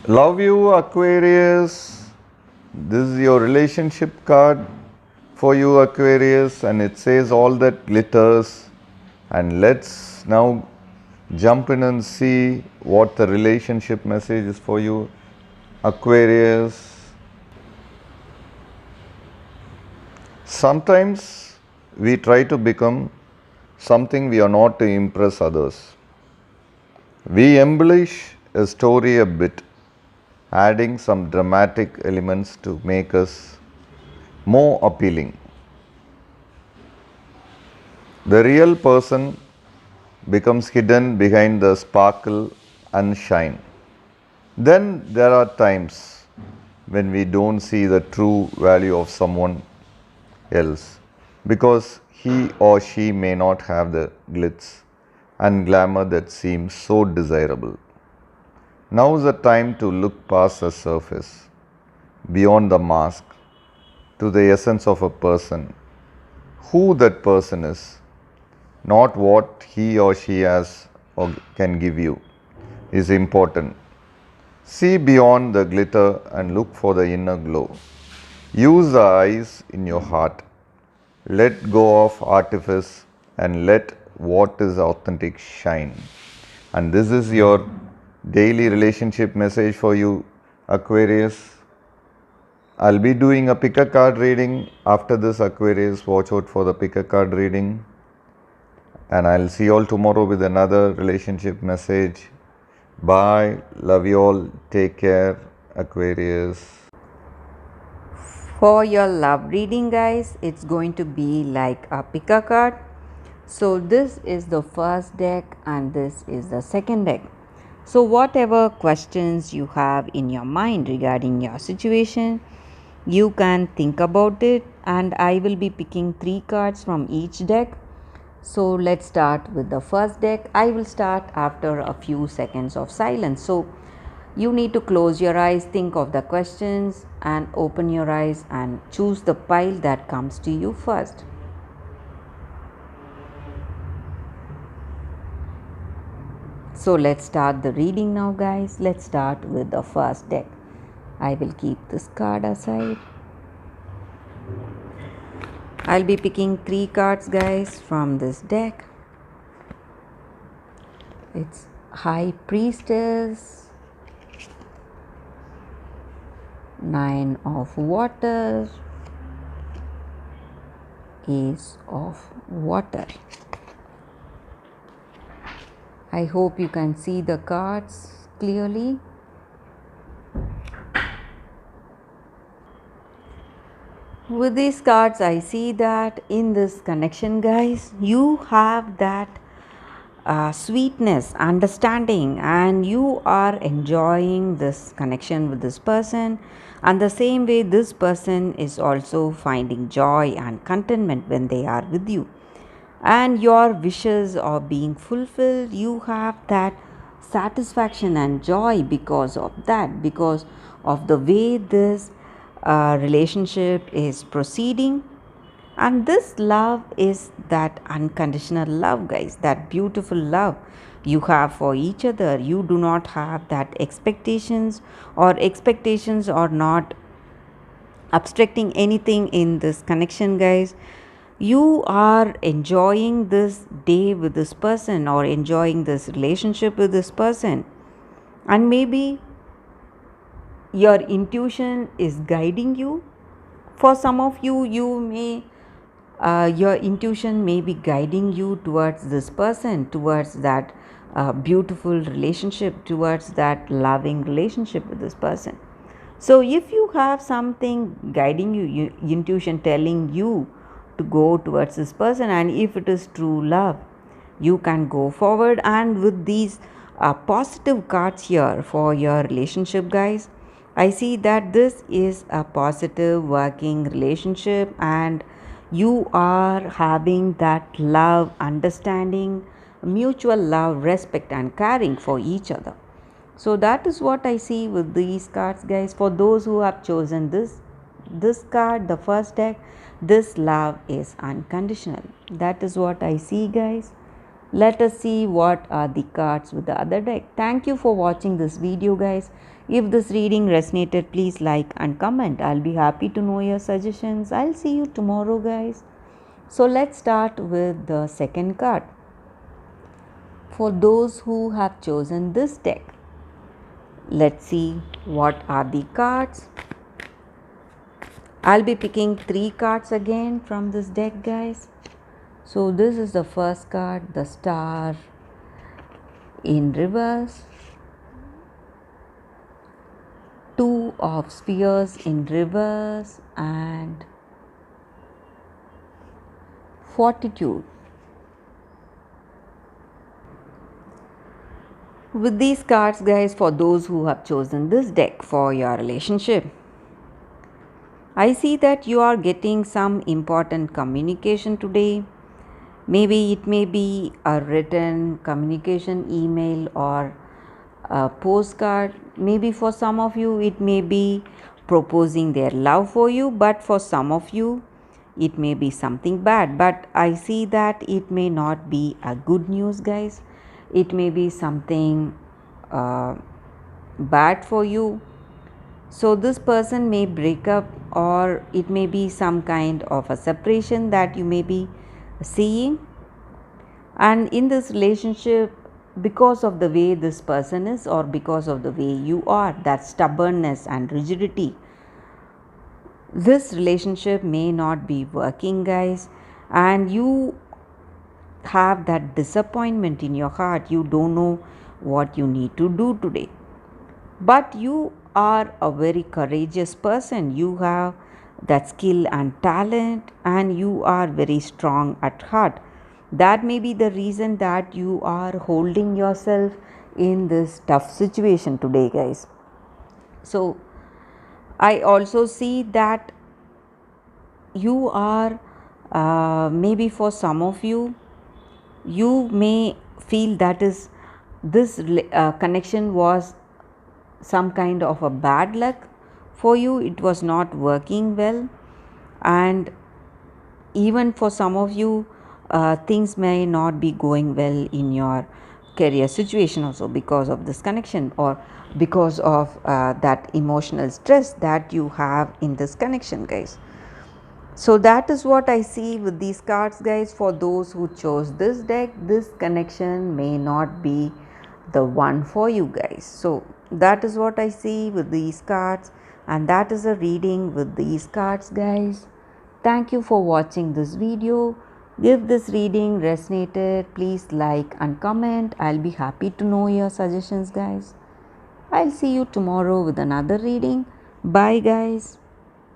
Love you, Aquarius. This is your relationship card for you, Aquarius, and it says all that glitters. And let's now jump in and see what the relationship message is for you, Aquarius. Sometimes we try to become something we are not to impress others. We embellish a story a bit, adding some dramatic elements to make us more appealing. The real person becomes hidden behind the sparkle and shine. Then there are times when we don't see the true value of someone else because he or she may not have the glitz and glamour that seems so desirable. Now is the time to look past the surface, beyond the mask, to the essence of a person, who that person is, not what he or she has or can give you, is important. See beyond the glitter and look for the inner glow. Use the eyes in your heart. Let go of artifice and let what is authentic shine. And this is your daily relationship message for you, Aquarius. I'll be doing a pick a card reading after this, Aquarius. Watch out for the pick a card reading. And I'll see you all tomorrow with another relationship message. Bye. Love you all. Take care, Aquarius. For your love reading, guys, it's going to be like a pick a card. So this is the first deck and this is the second deck. So whatever questions you have in your mind regarding your situation, you can think about it, and I will be picking 3 cards from each deck. So let's start with the first deck. I will start after a few seconds of silence. So you need to close your eyes, think of the questions, and open your eyes and choose the pile that comes to you first. So let's start the reading now, guys. Let's start with the first deck. I will keep this card aside. I'll be picking 3 cards, guys, from this deck. It's High Priestess, 9 of Water, Ace of Water. I hope you can see the cards clearly. With these cards, I see that in this connection, guys, you have that sweetness, understanding, and you are enjoying this connection with this person. And the same way, this person is also finding joy and contentment when they are with you. And your wishes are being fulfilled. You have that satisfaction and joy because of that, because of the way this relationship is proceeding. And this love is that unconditional love, guys, that beautiful love you have for each other. You do not have that expectations are not obstructing anything in this connection, guys. You are enjoying this day with this person or enjoying this relationship with this person, and maybe your intuition is guiding you. For some of you, you may your intuition may be guiding you towards this person, towards that beautiful relationship, towards that loving relationship with this person. So if you have something guiding you, intuition telling you to go towards this person, and if it is true love, you can go forward. And with these positive cards here for your relationship, guys, I see that this is a positive working relationship, and you are having that love, understanding, mutual love, respect, and caring for each other. So that is what I see with these cards, guys. For those who have chosen this card, the first deck, this love is unconditional. That is what I see, guys. Let us see what are the cards with the other deck. Thank you for watching this video, guys. If this reading resonated, please like and comment. I'll be happy to know your suggestions. I'll see you tomorrow, guys. So let's start with the second card. For those who have chosen this deck, let's see what are the cards. I'll be picking 3 cards again from this deck, guys. So this is the first card, the Star in reverse, 2 of Spheres in reverse, and Fortitude. With these cards, guys, for those who have chosen this deck for your relationship, I see that you are getting some important communication today. Maybe it may be a written communication, email, or a postcard. Maybe for some of you it may be proposing their love for you, but for some of you it may be something bad. But I see that it may not be a good news, guys. It may be something bad for you. So this person may break up, or it may be some kind of a separation that you may be seeing. And in this relationship, because of the way this person is, or because of the way you are, that stubbornness and rigidity, this relationship may not be working, guys, and you have that disappointment in your heart. You don't know what you need to do today, but you are a very courageous person. You have that skill and talent, and you are very strong at heart. That may be the reason that you are holding yourself in this tough situation today, guys. So I also see that you are maybe for some of you, you may feel that is this connection was some kind of a bad luck for you. It was not working well, and even for some of you, things may not be going well in your career situation also because of this connection, or because of that emotional stress that you have in this connection, guys. So that is what I see with these cards, guys. For those who chose this deck, this connection may not be the one for you, guys. So that is what I see with these cards, and that is a reading with these cards, guys. Thank you for watching this video. If this reading resonated, please like and comment. I'll be happy to know your suggestions, guys. I'll see you tomorrow with another reading. Bye, guys.